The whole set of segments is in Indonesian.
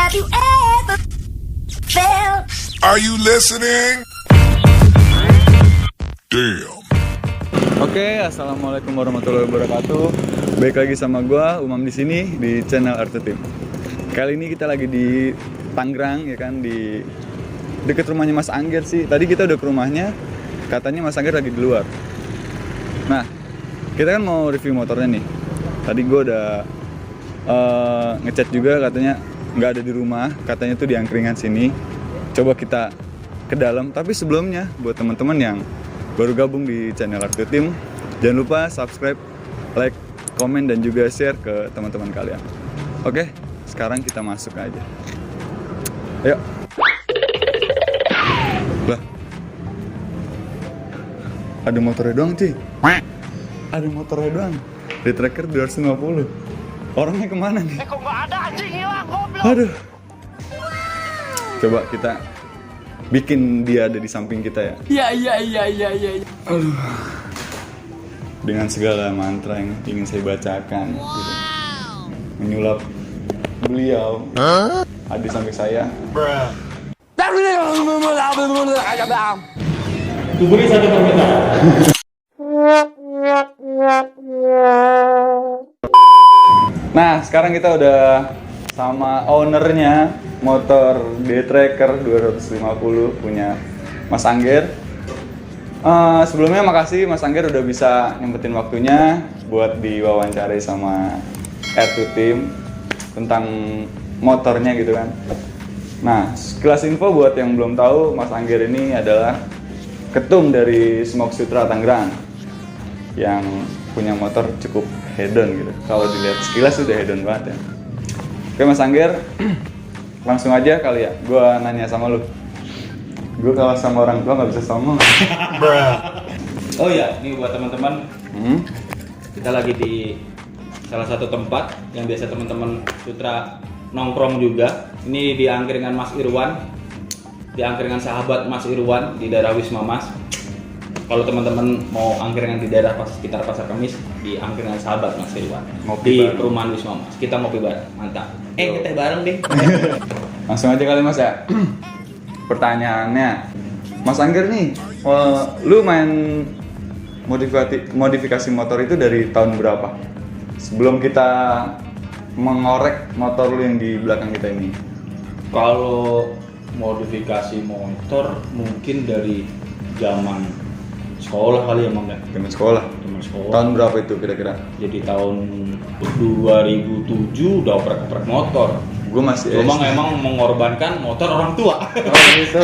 Have you ever felt? Are you listening? Damn. Oke, assalamualaikum warahmatullahi wabarakatuh. Baik lagi sama gua Umam di sini di channel Arte Team. Kali ini kita lagi di Tangerang ya kan, di deket rumahnya Mas Angger sih. Tadi kita udah ke rumahnya, katanya Mas Angger lagi di luar. Nah, kita kan mau review motornya nih. Tadi gua udah ngechat juga, katanya nggak ada di rumah, katanya tuh di angkringan sini. Coba kita ke dalam. Tapi sebelumnya buat teman-teman yang baru gabung di channel Arte Team, jangan lupa subscribe, like, komen, dan juga share ke teman-teman kalian. Oke, sekarang kita masuk aja. Ayo. Lah, ada motornya doang cuy. Ada motornya doang. Di tracker 250. Orangnya kemana nih? Kok nggak ada, anjing, hilang, goblok. Aduh. Coba kita bikin dia ada di samping kita ya. Iya. Aduh. Dengan segala mantra yang ingin saya bacakan, gitu. Menyulap beliau ada di samping saya. Kuburi satu permintaan. Nah, sekarang kita udah sama ownernya motor D-Tracker 250 punya Mas Angger. Sebelumnya makasih Mas Angger udah bisa nyempetin waktunya buat diwawancarai sama Arte Team tentang motornya gitu kan. Nah, sekilas info buat yang belum tahu, Mas Angger ini adalah ketum dari Smoke Sutra Tangerang yang punya motor cukup hedon gitu. Kalau dilihat sekilas udah hedon banget ya. Oke Mas Angger, langsung aja kali ya. Gua nanya sama lu. Gue kalau sama orang tua nggak bisa sombong. Oh ya, ini buat teman-teman. Kita lagi di salah satu tempat yang biasa teman-teman Sutra nongkrong juga. Ini di angkringan Mas Irwan, di angkringan sahabat Mas Irwan di daerah Wisma Mas. Kalau teman-teman mau angkringan di daerah sekitar Pasar Kamis, di angkringan sahabat Mas Irwan, di perumahan Wisma Mas. Kita ngopi bareng, mantap. Kita bareng deh. Langsung aja kali Mas ya. Pertanyaannya, Mas Angger nih, lu main modifikasi motor itu dari tahun berapa? Sebelum kita mengorek motor lu yang di belakang kita ini. Kalau modifikasi motor mungkin dari zaman sekolah kali ya, Mam ya. Zaman sekolah. Zaman sekolah. Tahun berapa itu kira-kira? Jadi tahun 2007 udah oprek-oprek motor. Gue masih Cuma SD. memang mengorbankan motor orang tua. Oh gitu.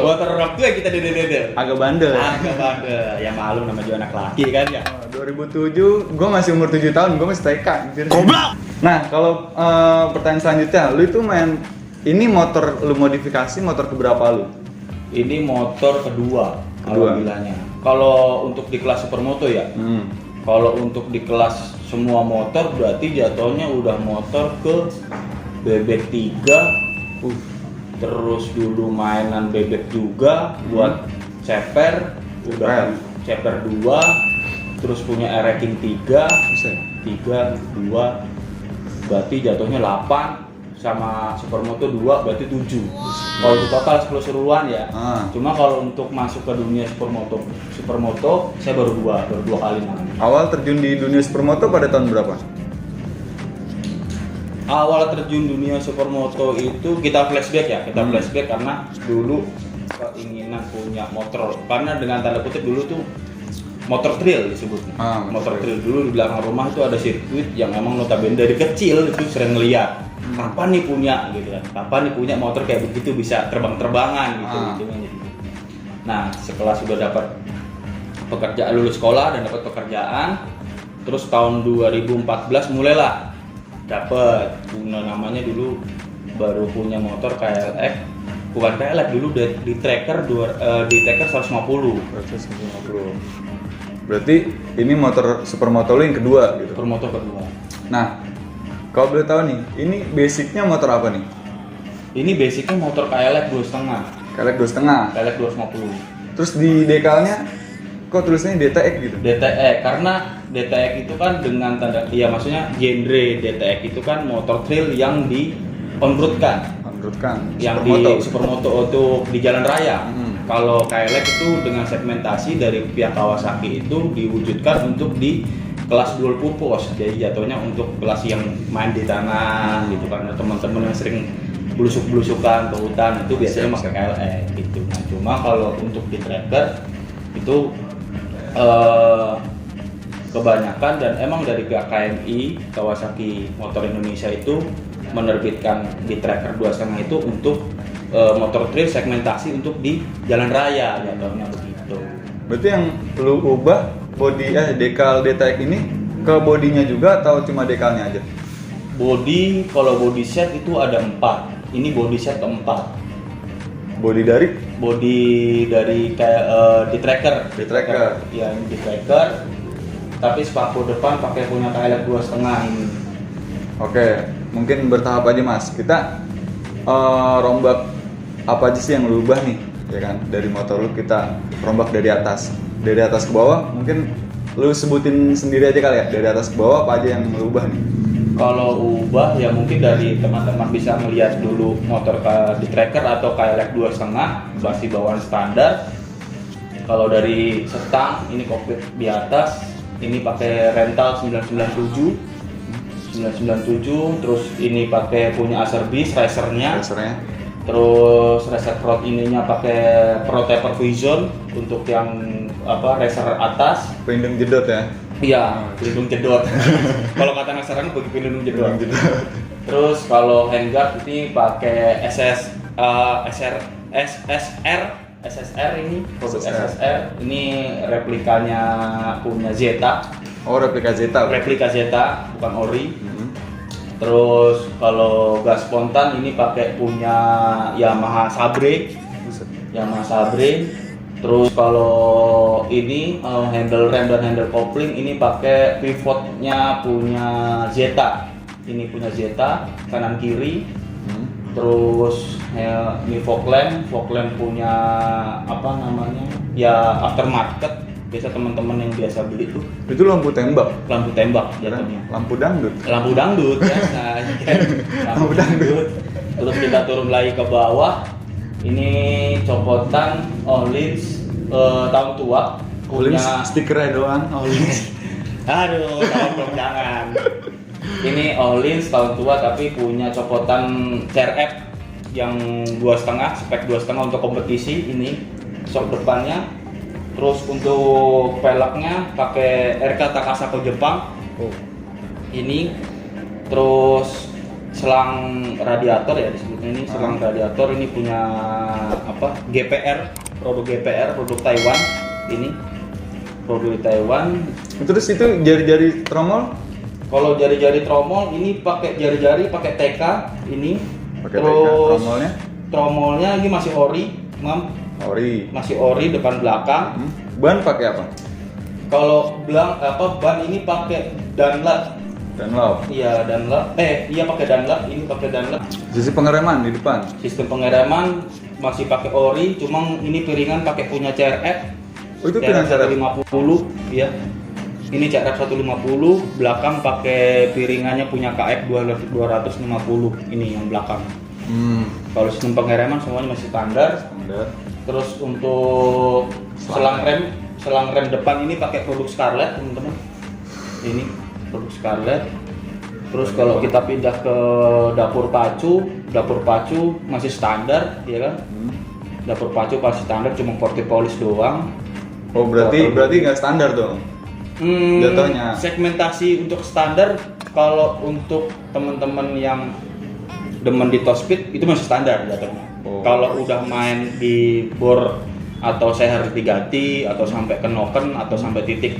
Motor orang tua kita dede-dede. Agak bandel. Agak bandel. Ya malu nama juga anak laki kan ya. 2007, gue masih umur 7 tahun, gue masih TK. Goblok! Nah, kalau pertanyaan selanjutnya, lu itu main, ini motor lu modifikasi, motor keberapa lu? Ini motor kedua. Kedua. Alhamdulillahnya. Kalau untuk di kelas supermoto ya. Kalau untuk di kelas semua motor berarti jatuhnya udah motor ke bebek 3. Terus dulu mainan bebek juga buat ceper, udah ceper 2. Terus punya ereking 3, 2, berarti jatuhnya 8, sama supermoto 2 berarti 7. Kalau di total keseluruhan ya. Cuma kalau untuk masuk ke dunia supermoto saya baru dua kali malah. Awal terjun di dunia supermoto pada tahun berapa? Awal terjun dunia supermoto itu kita flashback karena dulu keinginan punya motor, karena dengan tanda kutip dulu tuh motor trail disebutnya. Motor trail dulu di belakang rumah itu ada sirkuit yang emang notabene dari kecil itu sering ngeliat. Kapan nih punya gitu kan? Kapan nih punya motor kayak begitu bisa terbang-terbangan gitu. Nah, setelah sudah dapat pekerjaan, lulus sekolah dan dapat pekerjaan, terus tahun 2014 mulailah dapat namanya dulu baru punya motor KLX. Bukan KLX dulu di tracker 150. Berarti ini motor supermoto lu yang kedua gitu. Supermoto kedua. Nah, kalau boleh tahu nih, ini basicnya motor apa nih? Ini basicnya motor KLX 2,5. KLX 2,5. KLX 250. Terus di dekalnya kok tulisannya DTX gitu? DTX, karena DTX itu kan dengan tanda, ya maksudnya genre DTX itu kan motor trail yang di on-road kan. menurut Kang? yang Supermoto. di Supermoto untuk di jalan raya. Hmm. Kalau KLX itu dengan segmentasi dari pihak Kawasaki itu diwujudkan untuk di kelas dual purpose, jadi jatuhnya untuk kelas yang main di tanah gitu kan, teman-teman yang sering blusuk-blusukan ke hutan itu biasanya pakai KLX gitu. Nah cuma kalau untuk di tracker itu kebanyakan dan emang dari pihak KMI Kawasaki Motor Indonesia itu menerbitkan di tracker 2,5 itu untuk motor trail segmentasi untuk di jalan raya jatuhnya begitu. Berarti yang lu ubah body dekal DTX ini ke bodinya juga atau cuma dekalnya aja? Body, kalau body set itu ada 4. Ini body set keempat. Body dari? Body dari kayak di tracker. Di tracker. Ya, ini di tracker. Tapi spakbor depan pakai punya KLX 2,5 ini. Oke, mungkin bertahap aja Mas. Kita rombak apa aja sih yang lu ubah nih, ya kan? Dari motor lu kita rombak dari atas ke bawah. Mungkin lu sebutin sendiri aja kali ya, dari atas ke bawah apa aja yang lu ubah nih? Kalau ubah ya mungkin dari teman-teman bisa melihat dulu motor di tracker atau KLX 2,5 masih bawaan standar. Kalau dari setang ini kokpit di atas, ini pakai rental 997, terus ini pakai punya Acerbeast racernya. Terus racer front ininya pakai Pro Taper Vision untuk yang racer atas. Pelindung jedot ya? Iya, pelindung jedot. Kalau kata anak sekarang bagi pelindung jedot. Terus kalau handguard ini pakai SSR ini, produk SSR. Ini replikanya punya Zeta. Oh, replika Zeta. Replika Zeta, bukan ori. Terus kalau gas spontan ini pakai punya Yamaha Sabre. Terus kalau ini handle rem dan handle coupling ini pakai pivotnya punya Zeta. Ini punya Zeta kanan kiri. Terus ini fog lamp punya apa namanya? Ya aftermarket. Biasa teman-teman yang biasa beli tuh. Itu lampu tembak jatuhnya. Lampu dangdut Biasa kan. Lampu dangdut. Terus kita turun lagi ke bawah. Ini copotan Ohlins tahun tua. Punya stikernya doang. Ohlins. Aduh, jangan. Ini Ohlins tahun tua tapi punya copotan CRF yang 2,5, spek 2,5 untuk kompetisi. Ini shock depannya. Terus untuk peleknya pakai RK Takasago Jepang. Ini terus selang radiator ya disebutnya ini selang radiator ini punya GPR, produk Taiwan. Ini produk Taiwan. Terus itu jari-jari tromol? Kalau jari-jari tromol ini pakai jari-jari pakai TK ini. Terus tromolnya ini masih ori, masih ori depan belakang. Ban pakai apa? Kalau ban ini pakai Dunlop. Iya, Dunlop. Pakai Dunlop. Ini pakai Dunlop. Sisi pengereman di depan. Sistem pengereman masih pakai ori, cuma ini piringan pakai punya CRF. Oh, itu piringan CRF 150, ya. Ini CRF 150, belakang pakai piringannya punya KF 250. Ini yang belakang. Kalau sistem pengereman semuanya masih standar. Terus untuk selang rem depan ini pakai produk Scarlett, teman-teman. Ini produk Scarlett. Terus kalau kita pindah ke dapur pacu masih standar, ya kan? Dapur pacu masih standar, cuma porti polish doang. Oh, berarti nggak standar dong? Jatuhnya. Segmentasi untuk standar, kalau untuk teman-teman yang demen di top speed itu masih standar jatuhnya. Kalau udah main di bor atau saya harus diganti atau sampai ke noken atau sampai titik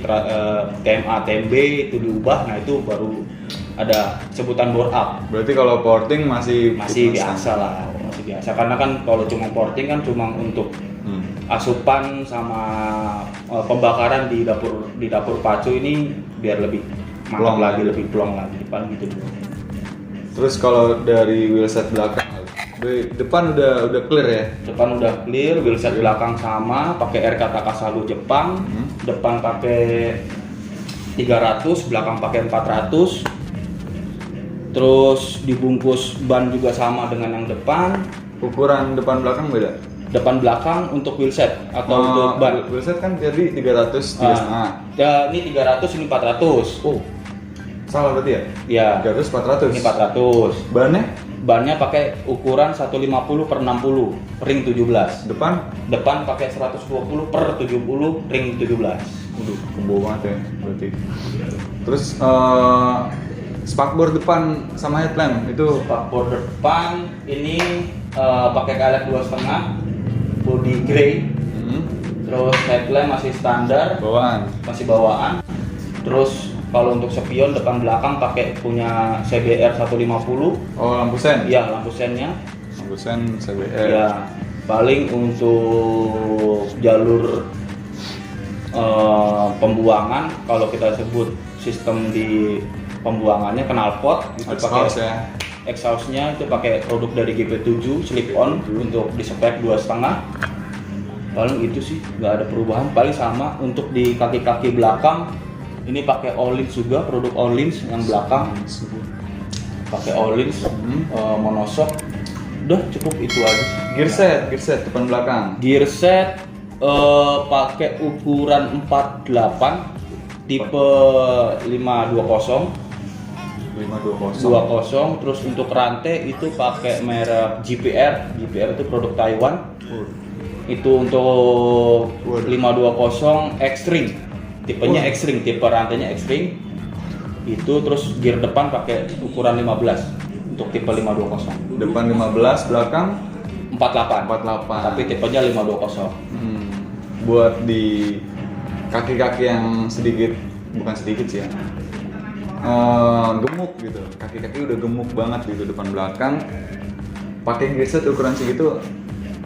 TMA TMB itu diubah, nah itu baru ada sebutan bore up. Berarti kalau porting masih biasa lah, masih biasa karena kan kalau cuma porting kan cuma untuk asupan sama pembakaran di dapur pacu ini biar lebih mantap lagi, lebih plong lagi depan gitu. Terus kalau dari wheelset belakang, depan udah clear ya? Depan udah clear, wheelset belakang sama, pakai RK Takasago Jepang. Depan pakai 300, belakang pakai 400. Terus dibungkus ban juga sama dengan yang depan. Ukuran depan belakang beda. Depan belakang untuk wheelset atau untuk ban. Wheelset kan jadi 300 3,5. Ya, ini 300, ini 400. Oh. Salah berarti ya? Ya. 300 400. Ini 400. Bannya Bannya pakai ukuran 150 per 60 ring 17. depan Pakai 120 per 70 ring 17. Waduh, kebo banget ya berarti. Terus spakbor depan sama headlamp itu Spakbor depan ini pakai KLX 2,5 body grey. Terus headlamp masih standar, masih bawaan. Terus kalau untuk spion depan belakang pakai punya CBR 150. Oh, lampu sen? Iya, lampu sennya. Lampu sen CBR. Ya, paling untuk jalur pembuangan, kalau kita sebut sistem di pembuangannya knalpot itu pakai ya. exhaustnya itu pakai produk dari GP7 slip on untuk di spek 2,5. Paling itu sih, nggak ada perubahan, paling sama. Untuk di kaki-kaki belakang ini pakai Öhlins juga, produk Öhlins yang belakang pakai Öhlins monoshock. Udah cukup itu aja. Gear set depan belakang. Gear set pakai ukuran 48 tipe 520. 20. Terus untuk rantai itu pakai merek GPR itu produk Taiwan. Itu untuk 520 X-Ring. Tipenya X-Ring, tipe rantainya X-Ring. Itu terus gear depan pakai ukuran 15 untuk tipe 520. Depan 15, belakang 48. 48. Tapi tipenya 520. Buat di kaki-kaki yang bukan sedikit sih ya. Gemuk gitu. Kaki-kaki udah gemuk banget gitu depan belakang. Pakai gear set ukuran segitu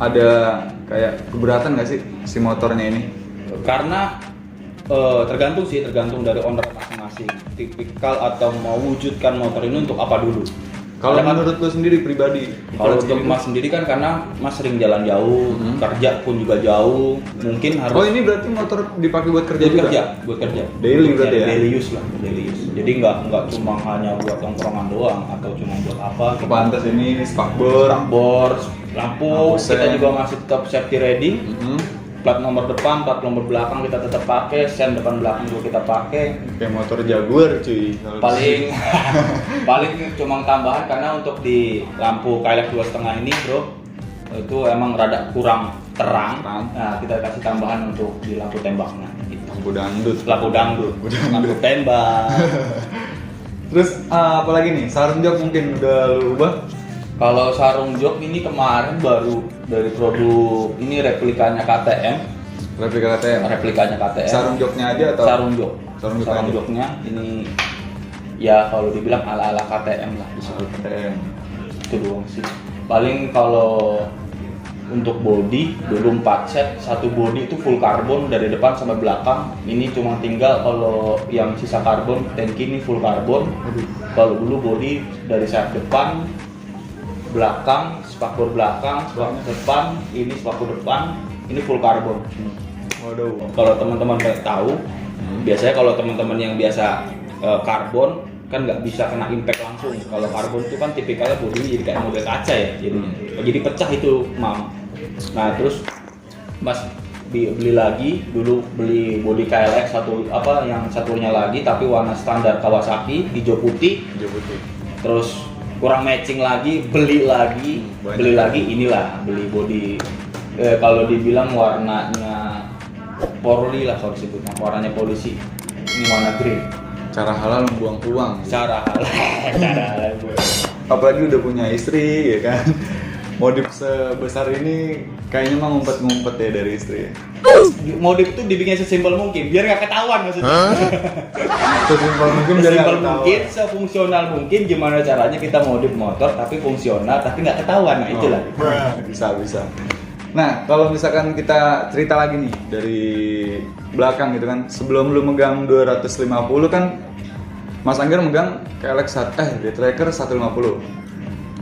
ada kayak keberatan nggak sih si motornya ini? Karena tergantung dari owner masing-masing. Tipikal atau mewujudkan motor ini untuk apa dulu. Kalau menurut lo sendiri pribadi? Kalau untuk Mas sendiri kan karena Mas sering jalan jauh, kerja pun juga jauh, mungkin harus. Oh, ini berarti motor dipakai buat kerja juga? Buat kerja. Daily berarti ya? Daily use lah, daily use. Jadi nggak cuma hanya buat tongkrongan doang atau cuma buat apa. Pantas ini spakbor, lampu kita juga masih tetap safety ready. Plat nomor depan, plat nomor belakang kita tetap pakai, sen depan belakang juga kita pakai. Kayak motor Jaguar cuy. Paling cuma tambahan karena untuk di lampu KLX 2,5 ini bro itu emang rada kurang terang. Nah kita kasih tambahan untuk di lampu tembaknya. Lampu dangdut. Lampu tembak. Terus apalagi nih? Sarung jok mungkin udah lu ubah? Kalau sarung jok ini kemarin baru dari produk ini replikanya KTM. Replikanya KTM. Sarung joknya aja atau? Sarung joknya ini ya kalau dibilang ala-ala KTM lah disebut. KTM. Itu doang sih. Paling kalau untuk body dulu 4 set, satu body itu full karbon dari depan sampai belakang. Ini cuma tinggal kalau yang sisa karbon, tanki ini full karbon. Kalau dulu body dari sayap depan, belakang, spakbor belakang, spakbor depan, ini spakbor depan, ini full karbon. Waduh. Kalau teman-teman tahu, biasanya kalau teman-teman yang biasa karbon kan nggak bisa kena impact langsung. Kalau karbon itu kan tipikalnya bodinya jadi kayak model kaca ya, jadi pecah itu mam. Nah terus Mas beli lagi, dulu beli body KLX yang satunya lagi tapi warna standar Kawasaki hijau putih. Terus kurang matching lagi, beli lagi, inilah beli body kalau dibilang warnanya Porli lah kalau disebutnya, warnanya polisi. Ini warna green. Cara halal membuang uang. Cara halal. Apalagi udah punya istri ya kan. Modif sebesar ini kayaknya mah ngumpet-ngumpet ya dari istri. Modif itu dibikin sesimpel mungkin biar nggak ketahuan maksudnya. Sesimpel mungkin biar nggak ketahuan. Sefungsional mungkin. Gimana caranya kita modif motor tapi fungsional tapi nggak ketahuan. Nah itulah. Bisa. Nah kalau misalkan kita cerita lagi nih dari belakang gitu kan, sebelum lu megang 250 kan Mas Angger megang KLX D-Tracker 150.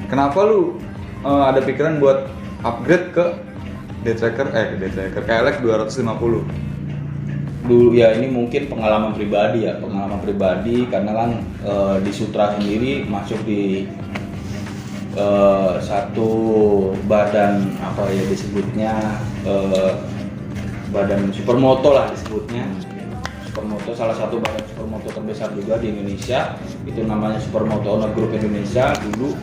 Kenapa lu ada pikiran buat upgrade ke D-Tracker KLX 250? dulu ya ini mungkin pengalaman pribadi karena kan di Sutra sendiri masuk di satu badan apa ya disebutnya badan supermoto lah disebutnya. Supermoto salah satu badan supermoto terbesar juga di Indonesia, itu namanya Supermoto Owner Group Indonesia. Dulu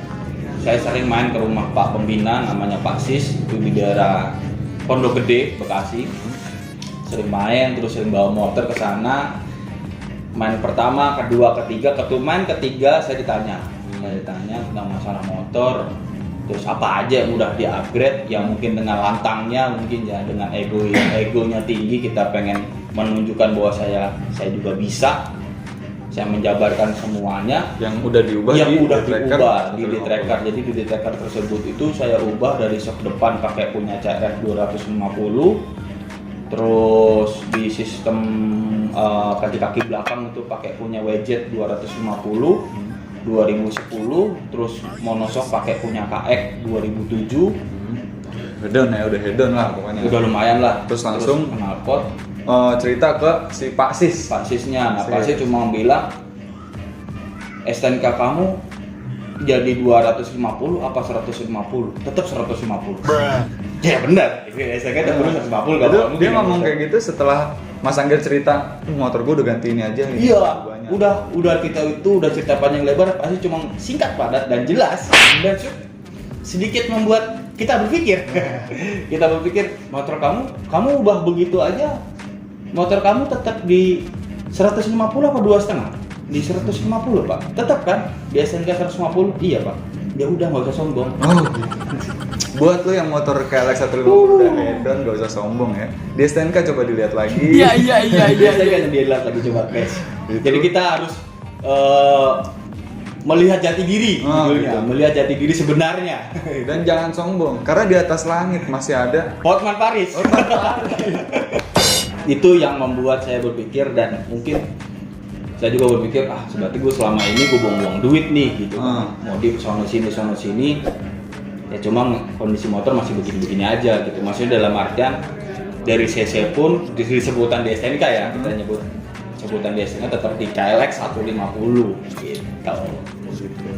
saya sering main ke rumah Pak Pembina namanya Pak Sis, itu di daerah Pondok Gede, Bekasi. Sering main, terus sering bawa motor ke sana. Main pertama, kedua, ketiga, main ketiga saya ditanya tentang masalah motor. Terus apa aja yang udah di-upgrade, yang mungkin dengan lantangnya, mungkin ya dengan egonya tinggi, kita pengen menunjukkan bahwa saya juga bisa. Saya menjabarkan semuanya yang udah diubah di D-Tracker. Jadi di D-Tracker tersebut itu saya ubah dari shock depan pakai punya CRF 250, terus di sistem kaki-kaki belakang itu pakai punya WJ 250 2010, terus monoshock pakai punya KX 2007. Hedon ya, udah hedon lah pokoknya. Udah lumayan lah. Terus langsung knalpot. Cerita ke si Pak Sis. Pak Sisnya, nah Pak Sis cuma bilang STNK kamu jadi 250 apa 150? Tetap 150. Ya benar. STNK terus 150 kalau dia ngomong kayak gitu setelah Mas Angger cerita motor gue udah ganti ini aja nih. Iya, udah kita itu udah cerita panjang lebar, pasti cuma singkat padat dan jelas dan sedikit membuat kita berpikir. Kita berpikir motor kamu ubah begitu aja, motor kamu tetap di 150 apa 2,5? Di 150 Pak, tetap kan? Di SNK 150? Iya Pak. Ya udah nggak usah sombong. Oh, buat lo yang motor KLX 150 udah hedon, gak usah sombong ya. Di STNK coba dilihat lagi. Iya. Kan dilihat lagi coba guys. Jadi kita harus melihat jati diri, gitu. Melihat jati diri sebenarnya. Dan jangan sombong, karena di atas langit masih ada Hotman Paris. Itu yang membuat saya berpikir, dan mungkin saya juga berpikir berarti gue selama ini gue buang-buang duit nih gitu. Modif sono sini ya, cuma kondisi motor masih begini-begini aja gitu. Maksudnya dalam artian dari CC pun di sebutan di STNK ya, kita nyebut sebutan di STNK tetap di KLX 150 gitu.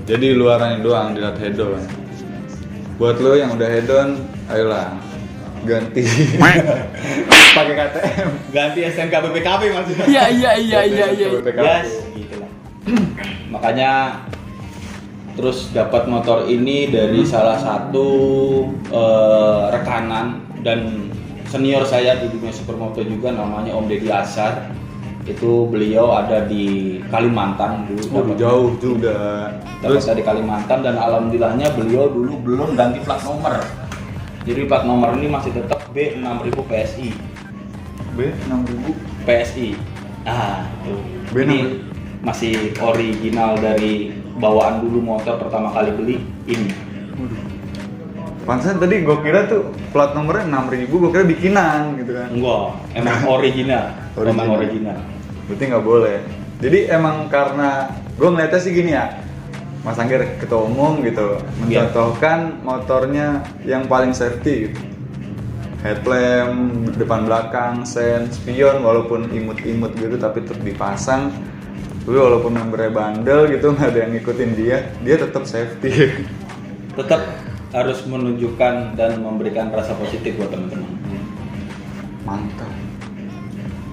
Jadi luarannya doang dilihat hedon. Buat lo yang udah hedon, ayolah ganti pakai KTM, ganti SNK BPKB maksudnya. Iya. Yes, gitu lah. Makanya terus dapat motor ini dari salah satu rekanan dan senior saya di dunia supermoto juga, namanya Om Deddy Asar. Itu beliau ada di Kalimantan dulu. Jauh juga. Dapat di Kalimantan, dan alhamdulillahnya beliau dulu belum ganti plat nomor. Jadi plat nomor ini masih tetap B6000 PSI. B6000 PSI. Itu. B6000. Ini masih original dari bawaan dulu motor pertama kali beli ini. Pantesan tadi gue kira tuh plat nomornya 6000, gue kira bikinan gitu kan. Enggak, emang original. Emang original. Berarti nggak boleh. Jadi emang karena gue ngeliatnya sih gini ya, Mas Angger ketua umum gitu, mencontohkan motornya yang paling safety gitu. Headlamp, depan belakang, sen, spion walaupun imut-imut gitu tapi tetap dipasang. Tapi walaupun membernya bandel gitu, nggak ada yang ngikutin dia tetap safety. Tetap harus menunjukkan dan memberikan rasa positif buat teman-teman. Mantap.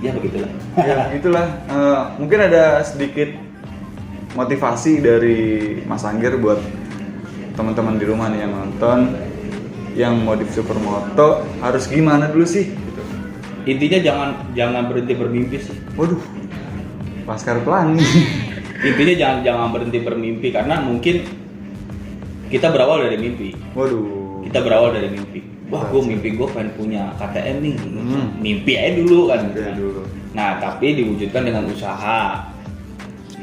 Ya begitulah. Ya itulah. Mungkin ada sedikit motivasi dari Mas Angger buat teman-teman di rumah nih yang nonton, yang modif supermoto harus gimana dulu sih? Gitu. Intinya jangan berhenti bermimpi sih. Waduh, Laskar Pelangi. Intinya jangan berhenti bermimpi, karena mungkin kita berawal dari mimpi. Waduh. Kita berawal dari mimpi. Wah, gue mimpi gue pengen punya KTM nih. Mimpi aja dulu kan. Nah, tapi diwujudkan dengan usaha.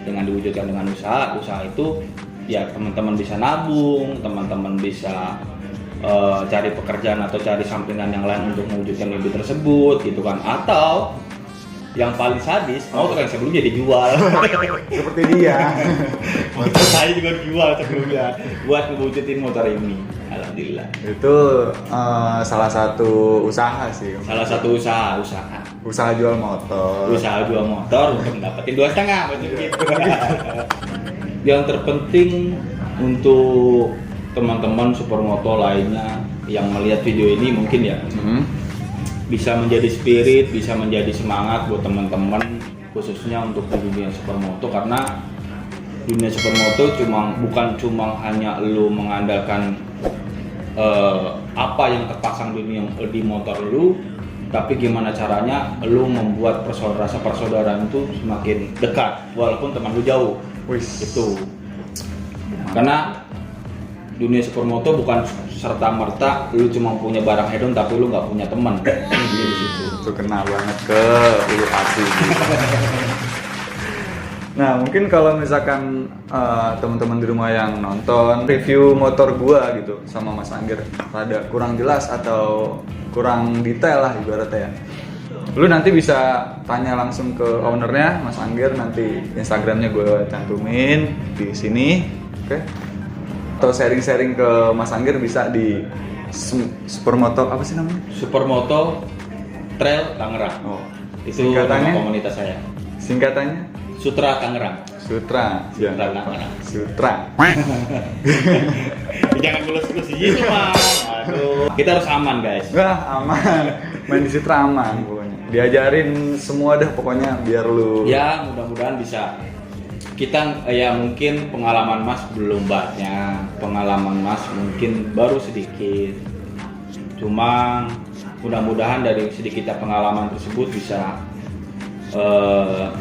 Dengan diwujudkan dengan usaha itu ya teman-teman bisa nabung, teman-teman bisa cari pekerjaan atau cari sampingan yang lain untuk mewujudkan mimpi tersebut gitu kan. Atau yang paling sadis, motor yang sebelumnya dijual. Seperti dia. Motor saya juga dijual sebelumnya buat mewujudin motor ini. Alhamdulillah. Itu salah satu usaha sih. Salah satu usaha. Usaha jual motor. Usaha jual motor untuk dapetin 2,5 macam gitu. Yang terpenting untuk teman-teman supermoto lainnya yang melihat video ini mungkin ya bisa menjadi spirit, bisa menjadi semangat buat teman-teman khususnya untuk di dunia supermoto, karena dunia supermoto bukan cuma hanya lu mengandalkan apa yang terpasang di motor lu, tapi gimana caranya lu membuat rasa persaudaraan itu semakin dekat walaupun teman lu jauh. Itu karena dunia supermoto bukan serta merta lu cuma punya barang hedon tapi lu nggak punya teman. Di situ itu kena banget ke ulu hati. Nah mungkin kalau misalkan teman-teman di rumah yang nonton review motor gua gitu sama Mas Anggir rada kurang jelas atau kurang detail lah ibaratnya ya, lu nanti bisa tanya langsung ke ownernya Mas Anggir, nanti Instagramnya gue cantumin di sini, oke? Atau sharing-sharing ke Mas Anggir bisa di Supermoto apa sih namanya? Supermoto Trail Tangerang. Oh, Itu nama komunitas saya. Singkatannya? Sutra Tangerang. Sutra. Sutra Tangerang. Sutra. Jangan gelus-gelus gitu, Mas. Aduh. Kita harus aman, guys. Wah, aman. Main di Sutra aman pokoknya. Diajarin semua dah pokoknya biar lu. Ya, mudah-mudahan bisa. Kita ya mungkin pengalaman Mas belum banyak. Pengalaman Mas mungkin baru sedikit. Cuma mudah-mudahan dari sedikitnya pengalaman tersebut bisa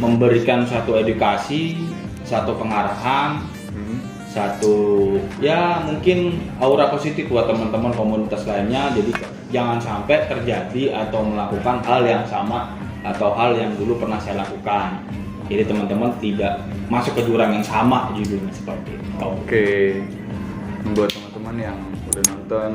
memberikan suatu edukasi, satu pengarahan, satu ya mungkin aura positif buat teman-teman komunitas lainnya. Jadi jangan sampai terjadi atau melakukan hal yang sama atau hal yang dulu pernah saya lakukan. Jadi teman-teman tidak masuk ke jurang yang sama judulnya seperti itu. Oke. Buat teman-teman yang udah nonton,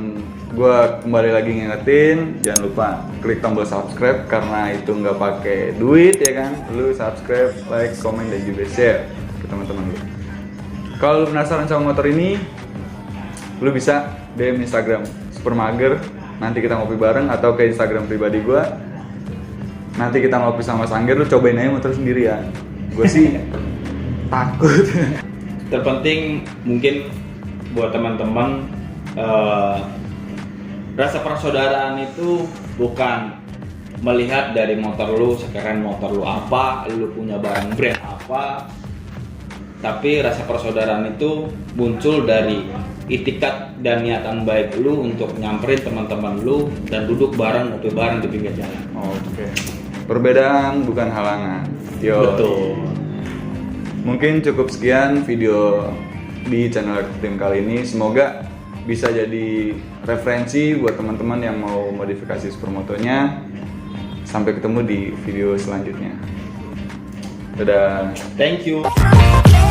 gue kembali lagi ngingetin jangan lupa klik tombol subscribe karena itu nggak pakai duit ya kan. Lu subscribe, like, komen dan juga share ke teman-teman lu. Kalau lu penasaran sama motor ini, lu bisa DM Instagram Supermager, nanti kita ngopi bareng, atau ke Instagram pribadi gue, nanti kita ngopi sama Mas Anggir. Lu cobain aja motor sendiri ya. Gue sih takut. Terpenting mungkin buat teman-teman rasa persaudaraan itu bukan melihat dari motor lu, sekarang motor lu apa, lu punya barang brand apa, tapi rasa persaudaraan itu muncul dari itikat dan niatan baik lu untuk nyamperin teman-teman lu dan duduk bareng ngopi bareng di pinggir jalan. Oke. Perbedaan bukan halangan. Yo. Betul. Mungkin cukup sekian video di channel Tim kali ini. Semoga bisa jadi referensi buat teman-teman yang mau modifikasi supermotonya. Sampai ketemu di video selanjutnya. Dadah. Thank you. Feel